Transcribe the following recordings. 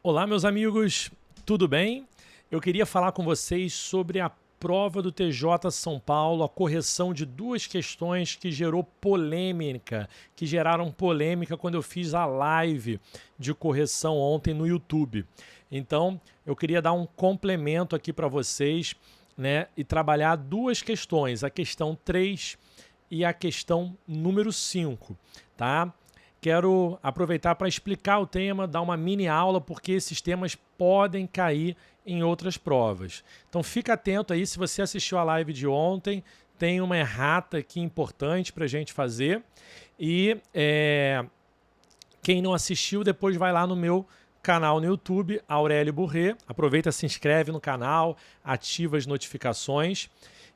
Olá, meus amigos, tudo bem? Eu queria falar com vocês sobre a prova do TJ São Paulo, a correção de duas questões que geraram polêmica quando eu fiz a live de correção ontem no YouTube. Então, eu queria dar um complemento aqui para vocês, né, e trabalhar duas questões, a questão 3 e a questão número 5, tá? Quero aproveitar para explicar o tema, dar uma mini aula, porque esses temas podem cair em outras provas. Então fica atento aí, se você assistiu a live de ontem, tem uma errata aqui importante para a gente fazer. E quem não assistiu, depois vai lá no meu canal no YouTube, Aurélio Burré. Aproveita, se inscreve no canal, ativa as notificações.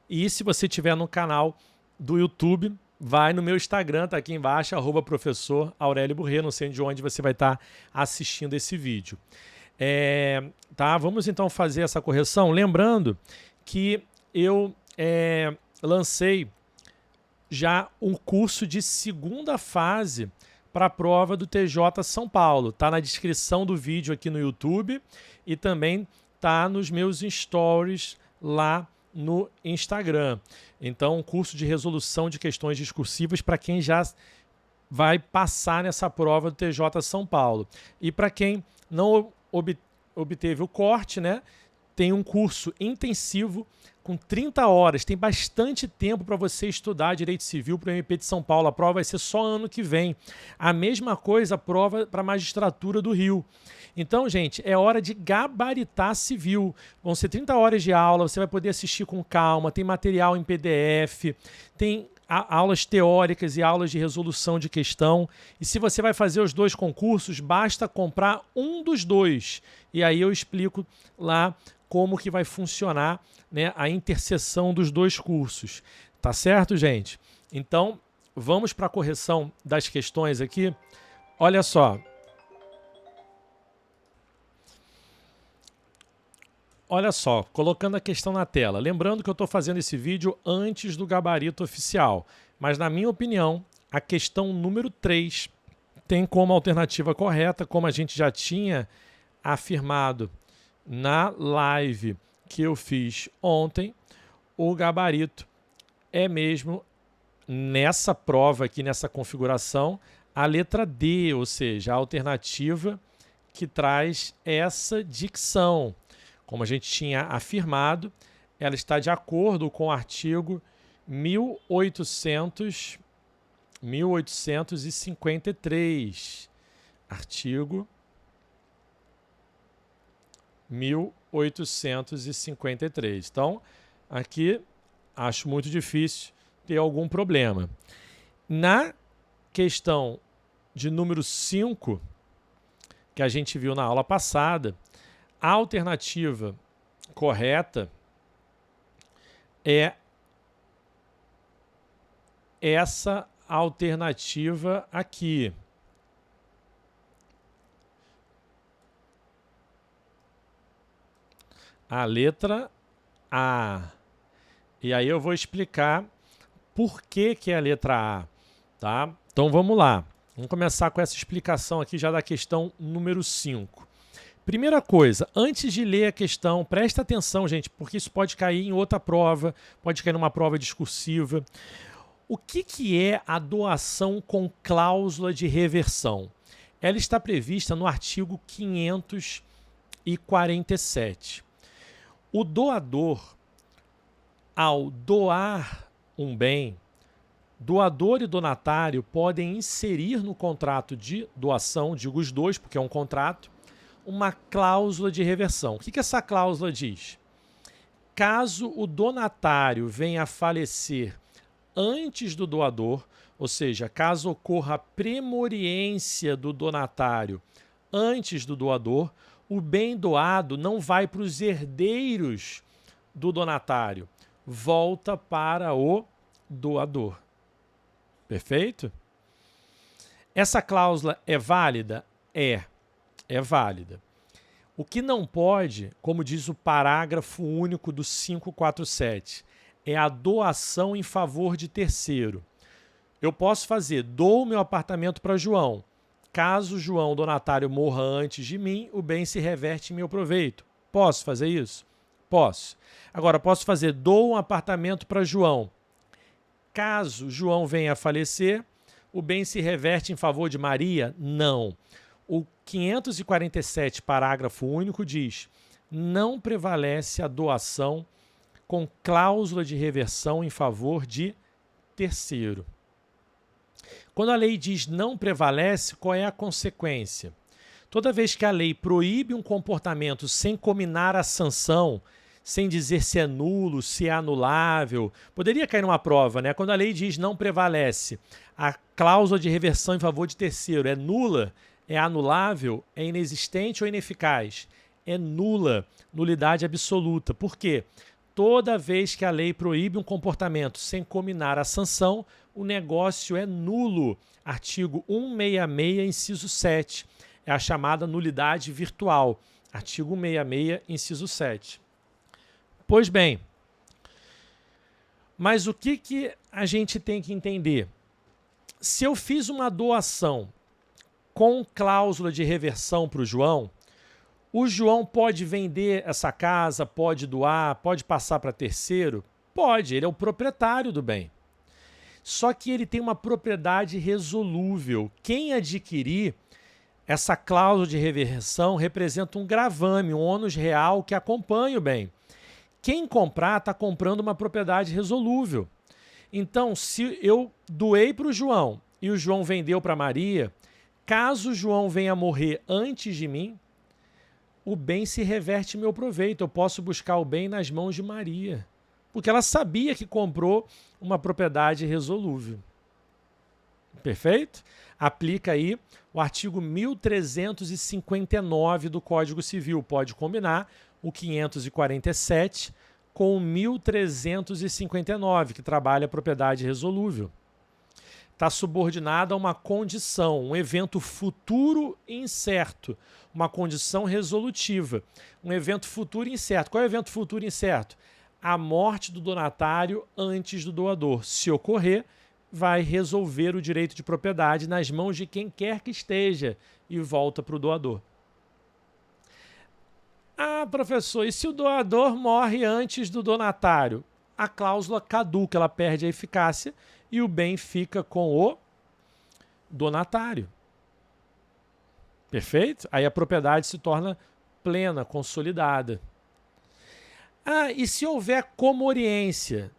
E se você estiver no canal do YouTube, vai no meu Instagram, tá aqui embaixo, @professor Aurélio Burré, não sei de onde você vai estar assistindo esse vídeo. Tá, vamos então fazer essa correção. Lembrando que eu lancei já um curso de segunda fase para a prova do TJ São Paulo. Tá na descrição do vídeo aqui no YouTube e também tá nos meus stories lá no Instagram. Então, um curso de resolução de questões discursivas para quem já vai passar nessa prova do TJ São Paulo. E para quem não obteve o corte, né, tem um curso intensivo com 30 horas. Tem bastante tempo para você estudar Direito Civil para o MP de São Paulo. A prova vai ser só ano que vem. A mesma coisa a prova para a Magistratura do Rio. Então, gente, é hora de gabaritar civil. Vão ser 30 horas de aula, você vai poder assistir com calma, tem material em PDF, tem aulas teóricas e aulas de resolução de questão. E se você vai fazer os dois concursos, basta comprar um dos dois. E aí eu explico lá como que vai funcionar, né, a interseção dos dois cursos. Tá certo, gente? Então, vamos para a correção das questões aqui. Olha só. Olha só, colocando a questão na tela. Lembrando que eu estou fazendo esse vídeo antes do gabarito oficial. Mas, na minha opinião, a questão número 3 tem como alternativa correta, como a gente já tinha afirmado na live que eu fiz ontem, o gabarito é mesmo, nessa prova aqui, nessa configuração, a letra D, ou seja, a alternativa que traz essa dicção. Como a gente tinha afirmado, ela está de acordo com o artigo 1853. Artigo 1853. Então, aqui acho muito difícil ter algum problema. Na questão de número 5, que a gente viu na aula passada, a alternativa correta é essa alternativa aqui. A letra A. E aí eu vou explicar por que é a letra A, tá? Então vamos lá. Vamos começar com essa explicação aqui já da questão número 5. Primeira coisa, antes de ler a questão, presta atenção, gente, porque isso pode cair em outra prova, pode cair numa prova discursiva. O que é a doação com cláusula de reversão? Ela está prevista no artigo 547. O doador, ao doar um bem, doador e donatário podem inserir no contrato de doação, digo os dois porque é um contrato, uma cláusula de reversão. O que essa cláusula diz? Caso o donatário venha a falecer antes do doador, ou seja, caso ocorra a premoriência do donatário antes do doador, o bem doado não vai para os herdeiros do donatário, volta para o doador. Perfeito? Essa cláusula é válida? É válida. O que não pode, como diz o parágrafo único do 547, é a doação em favor de terceiro. Eu posso fazer, dou o meu apartamento para João, caso João donatário morra antes de mim, o bem se reverte em meu proveito. Posso fazer isso? Posso. Agora, posso fazer, dou um apartamento para João. Caso João venha a falecer, o bem se reverte em favor de Maria? Não. O 547, parágrafo único, diz: não prevalece a doação com cláusula de reversão em favor de terceiro. Quando a lei diz não prevalece, qual é a consequência? Toda vez que a lei proíbe um comportamento sem combinar a sanção, sem dizer se é nulo, se é anulável, poderia cair numa prova, né? Quando a lei diz não prevalece, a cláusula de reversão em favor de terceiro é nula, é anulável, é inexistente ou ineficaz? É nula, nulidade absoluta. Por quê? Toda vez que a lei proíbe um comportamento sem combinar a sanção, o negócio é nulo. Artigo 166, inciso 7. É a chamada nulidade virtual. Artigo 166, inciso 7. Pois bem, mas o que a gente tem que entender? Se eu fiz uma doação com cláusula de reversão para o João pode vender essa casa, pode doar, pode passar para terceiro? Pode, ele é o proprietário do bem. Só que ele tem uma propriedade resolúvel. Quem adquirir essa cláusula de reversão representa um gravame, um ônus real que acompanha o bem. Quem comprar está comprando uma propriedade resolúvel. Então, se eu doei para o João e o João vendeu para Maria, caso o João venha a morrer antes de mim, o bem se reverte em meu proveito. Eu posso buscar o bem nas mãos de Maria, porque ela sabia que comprou uma propriedade resolúvel. Perfeito? Aplica aí o artigo 1359 do Código Civil. Pode combinar o 547 com o 1359, que trabalha a propriedade resolúvel. Está subordinado a uma condição, um evento futuro incerto, uma condição resolutiva, um evento futuro incerto. Qual é o evento futuro incerto? A morte do donatário antes do doador. Se ocorrer, vai resolver o direito de propriedade nas mãos de quem quer que esteja e volta para o doador. Ah, professor, e se o doador morre antes do donatário? A cláusula caduca, ela perde a eficácia e o bem fica com o donatário. Perfeito? Aí a propriedade se torna plena, consolidada. Ah, e se houver comoriência?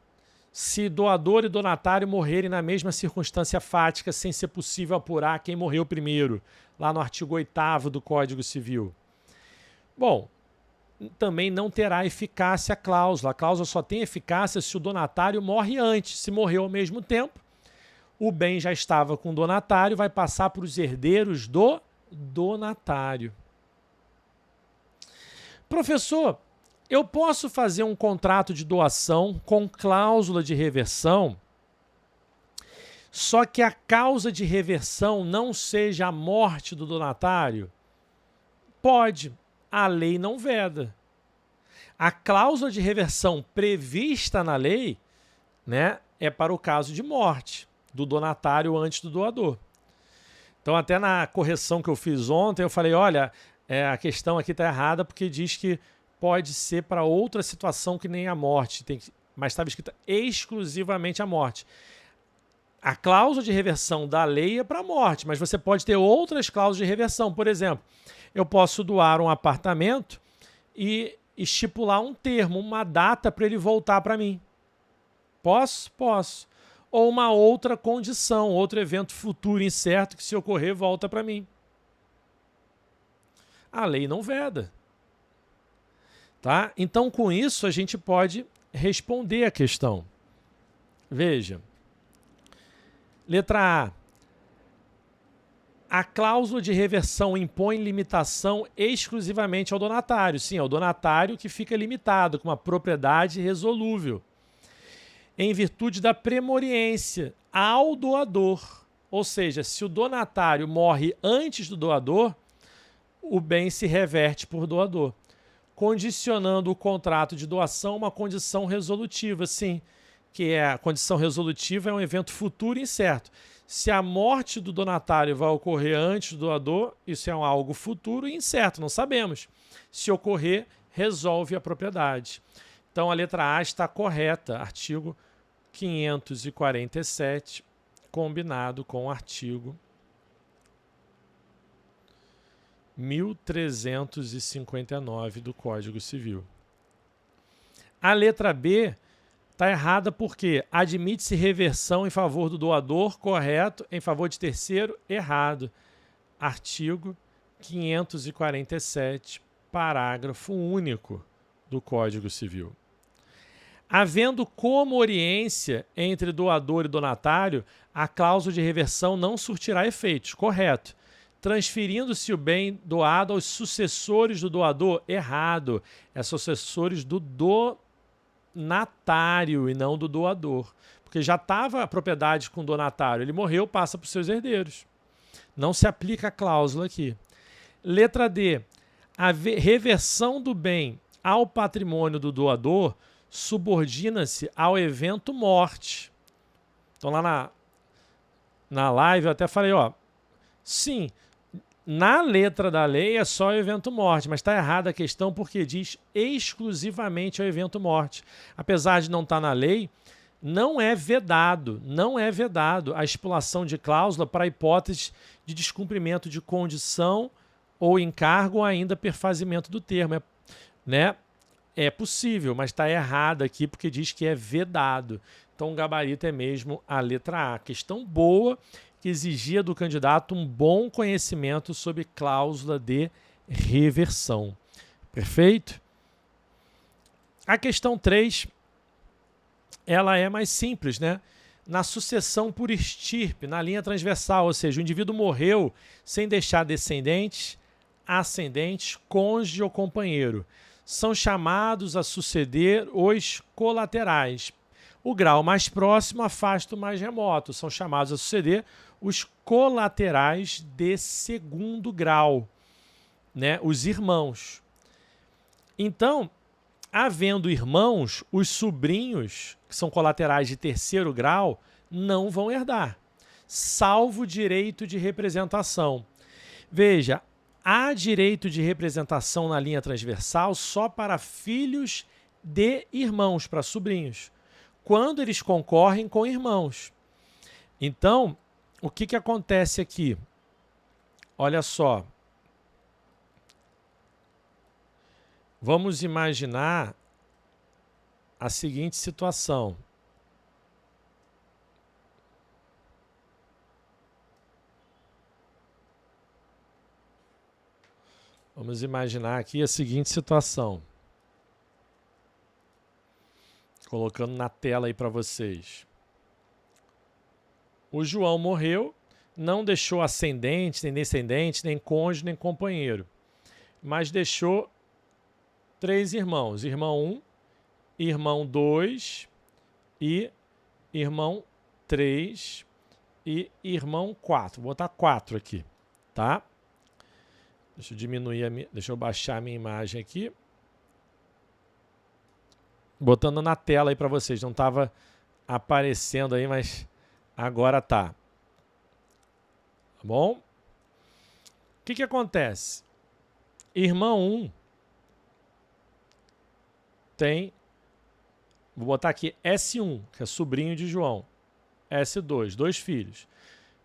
Se doador e donatário morrerem na mesma circunstância fática, sem ser possível apurar quem morreu primeiro, lá no artigo 8º do Código Civil. Bom, também não terá eficácia a cláusula. A cláusula só tem eficácia se o donatário morre antes. Se morreu ao mesmo tempo, o bem já estava com o donatário, vai passar para os herdeiros do donatário. Professor, eu posso fazer um contrato de doação com cláusula de reversão, só que a causa de reversão não seja a morte do donatário? Pode. A lei não veda. A cláusula de reversão prevista na lei, né, é para o caso de morte do donatário antes do doador. Então, até na correção que eu fiz ontem, eu falei, olha, a questão aqui está errada porque diz que pode ser para outra situação que nem a morte, mas estava escrita exclusivamente a morte. A cláusula de reversão da lei é para a morte, mas você pode ter outras cláusulas de reversão. Por exemplo, eu posso doar um apartamento e estipular um termo, uma data para ele voltar para mim. Posso? Posso. Ou uma outra condição, outro evento futuro incerto que, se ocorrer, volta para mim. A lei não veda. Tá? Então, com isso, a gente pode responder a questão. Veja. Letra A. A cláusula de reversão impõe limitação exclusivamente ao donatário. Sim, é o donatário que fica limitado com uma propriedade resolúvel, em virtude da premoriência ao doador. Ou seja, se o donatário morre antes do doador, o bem se reverte por doador, condicionando o contrato de doação a uma condição resolutiva, sim, que a condição resolutiva é um evento futuro incerto. Se a morte do donatário vai ocorrer antes do doador, isso é algo futuro e incerto, não sabemos. Se ocorrer, resolve a propriedade. Então, a letra A está correta, artigo 547, combinado com o artigo 1359 do Código Civil. A letra B está errada porque admite-se reversão em favor do doador, correto, em favor de terceiro, errado. Artigo 547, parágrafo único do Código Civil. Havendo comoriência entre doador e donatário, a cláusula de reversão não surtirá efeitos, correto. Transferindo-se o bem doado aos sucessores do doador, errado. É sucessores do donatário e não do doador. Porque já estava a propriedade com o donatário, ele morreu, passa para os seus herdeiros. Não se aplica a cláusula aqui. Letra D. A reversão do bem ao patrimônio do doador subordina-se ao evento morte. Então lá na live eu até falei, sim, na letra da lei é só o evento morte, mas está errada a questão porque diz exclusivamente ao evento morte. Apesar de não estar na lei, não é vedado a estipulação de cláusula para hipóteses de descumprimento de condição ou encargo ou ainda perfazimento do termo, né? É possível, mas está errado aqui porque diz que é vedado. Então o gabarito é mesmo a letra A. Questão boa que exigia do candidato um bom conhecimento sobre cláusula de reversão. Perfeito? A questão 3, ela é mais simples, né? Na sucessão por estirpe, na linha transversal, ou seja, o indivíduo morreu sem deixar descendentes, ascendentes, cônjuge ou companheiro. São chamados a suceder os colaterais. O grau mais próximo afasta o mais remoto. São chamados a suceder os colaterais de segundo grau, né? Os irmãos. Então, havendo irmãos, os sobrinhos, que são colaterais de terceiro grau, não vão herdar, salvo direito de representação. Veja, há direito de representação na linha transversal só para filhos de irmãos, para sobrinhos, quando eles concorrem com irmãos. Então, o que acontece aqui? Olha só. Vamos imaginar a seguinte situação. Vamos imaginar aqui a seguinte situação. Colocando na tela aí para vocês. O João morreu, não deixou ascendente, nem descendente, nem cônjuge, nem companheiro. Mas deixou 3 irmãos. Irmão 1, irmão 2 e irmão 3 e irmão 4. Vou botar 4 aqui, tá? Deixa eu diminuir, deixa eu baixar a minha imagem aqui. Botando na tela aí para vocês. Não estava aparecendo aí, mas agora tá. Tá bom? O que acontece? Irmão 1 tem, vou botar aqui S1, que é sobrinho de João. S2, 2 filhos.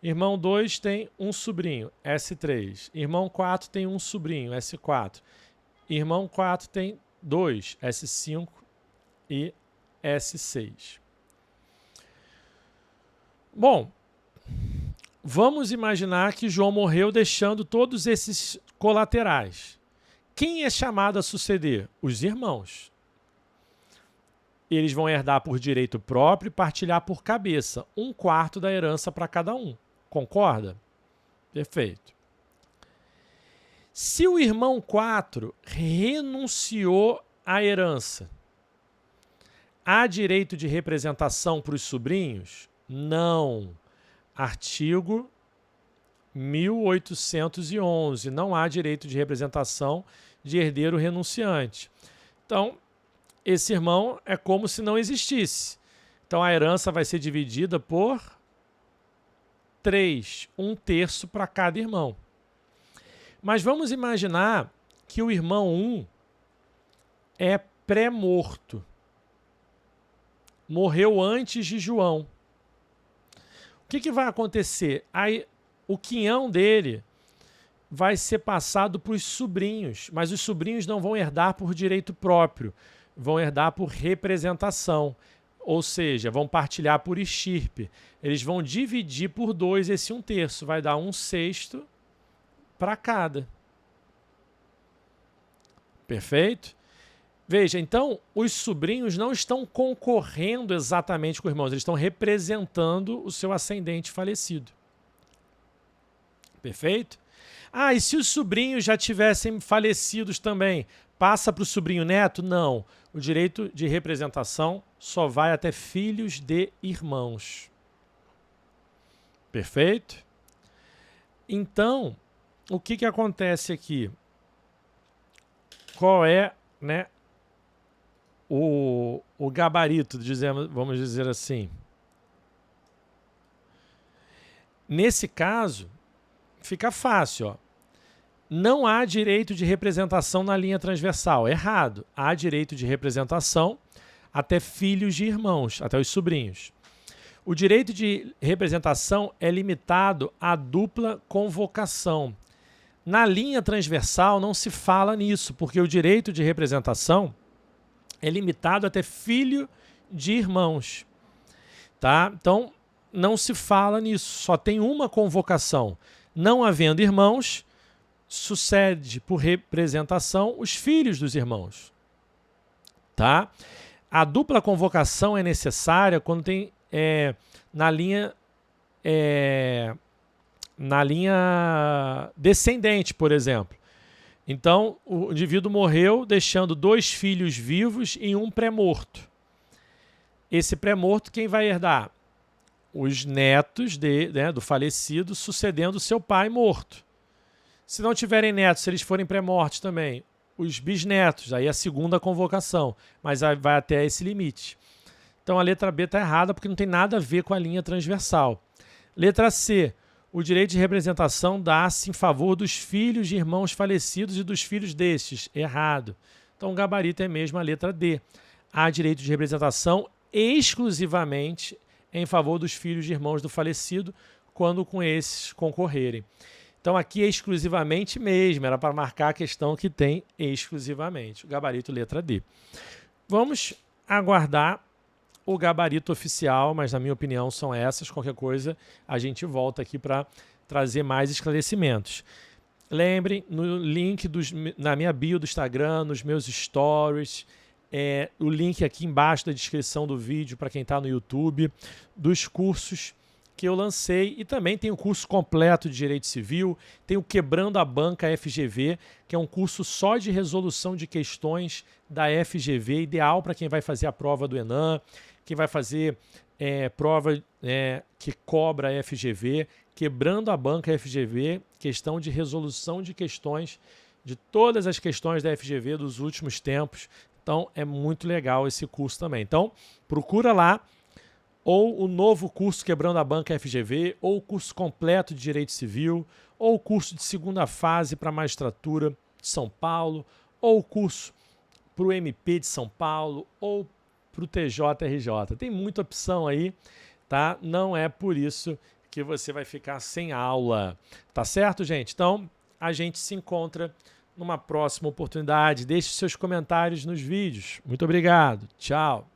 Irmão 2 tem um sobrinho, S3. Irmão 4 tem um sobrinho, S4. Irmão 4 tem 2, S5 e S6. Bom, vamos imaginar que João morreu deixando todos esses colaterais. Quem é chamado a suceder? Os irmãos. Eles vão herdar por direito próprio e partilhar por cabeça 1/4 da herança para cada um. Concorda? Perfeito. Se o irmão 4 renunciou à herança, há direito de representação para os sobrinhos? Não. Artigo 1811. Não há direito de representação de herdeiro renunciante. Então, esse irmão é como se não existisse. Então, a herança vai ser dividida por 3, 1/3 para cada irmão. Mas vamos imaginar que o irmão 1 é pré-morto. Morreu antes de João. O que vai acontecer? Aí, o quinhão dele vai ser passado para os sobrinhos, mas os sobrinhos não vão herdar por direito próprio, vão herdar por representação, ou seja, vão partilhar por estirpe. Eles vão dividir por 2 esse 1/3, vai dar 1/6 para cada. Perfeito? Veja, então, os sobrinhos não estão concorrendo exatamente com os irmãos, eles estão representando o seu ascendente falecido. Perfeito? Ah, e se os sobrinhos já tivessem falecidos também, passa para o sobrinho neto? Não. O direito de representação só vai até filhos de irmãos. Perfeito? Então, o que acontece aqui? Qual é, né, o gabarito, vamos dizer assim? Nesse caso, fica fácil, ó. Não há direito de representação na linha transversal. Errado. Há direito de representação até filhos de irmãos, até os sobrinhos. O direito de representação é limitado à dupla convocação. Na linha transversal não se fala nisso, porque o direito de representação é limitado até filho de irmãos. Tá? Então, não se fala nisso. Só tem uma convocação. Não havendo irmãos, sucede por representação os filhos dos irmãos. Tá? A dupla convocação é necessária quando tem na linha descendente, por exemplo. Então, o indivíduo morreu deixando 2 filhos vivos e um pré-morto. Esse pré-morto, quem vai herdar? Os netos do falecido sucedendo seu pai morto. Se não tiverem netos, se eles forem pré-mortos também, os bisnetos, aí a segunda convocação, mas aí vai até esse limite. Então a letra B está errada porque não tem nada a ver com a linha transversal. Letra C, o direito de representação dá-se em favor dos filhos de irmãos falecidos e dos filhos destes. Errado. Então o gabarito é mesmo a letra D. Há direito de representação exclusivamente em favor dos filhos de irmãos do falecido, quando com esses concorrerem. Então aqui é exclusivamente mesmo, era para marcar a questão que tem exclusivamente. O gabarito letra D. Vamos aguardar o gabarito oficial, mas na minha opinião são essas. Qualquer coisa a gente volta aqui para trazer mais esclarecimentos. Lembrem, no link na minha bio do Instagram, nos meus stories, o link aqui embaixo da descrição do vídeo para quem está no YouTube, dos cursos que eu lancei, e também tem o curso completo de Direito Civil, tem o Quebrando a Banca FGV, que é um curso só de resolução de questões da FGV, ideal para quem vai fazer a prova do ENAM, quem vai fazer prova que cobra a FGV, Quebrando a Banca FGV, questão de resolução de questões, de todas as questões da FGV dos últimos tempos. Então, é muito legal esse curso também. Então, procura lá, ou o novo curso Quebrando a Banca FGV, ou o curso completo de Direito Civil, ou o curso de segunda fase para a magistratura de São Paulo, ou o curso para o MP de São Paulo, ou para o TJRJ. Tem muita opção aí, tá? Não é por isso que você vai ficar sem aula. Tá certo, gente? Então, a gente se encontra numa próxima oportunidade. Deixe seus comentários nos vídeos. Muito obrigado. Tchau.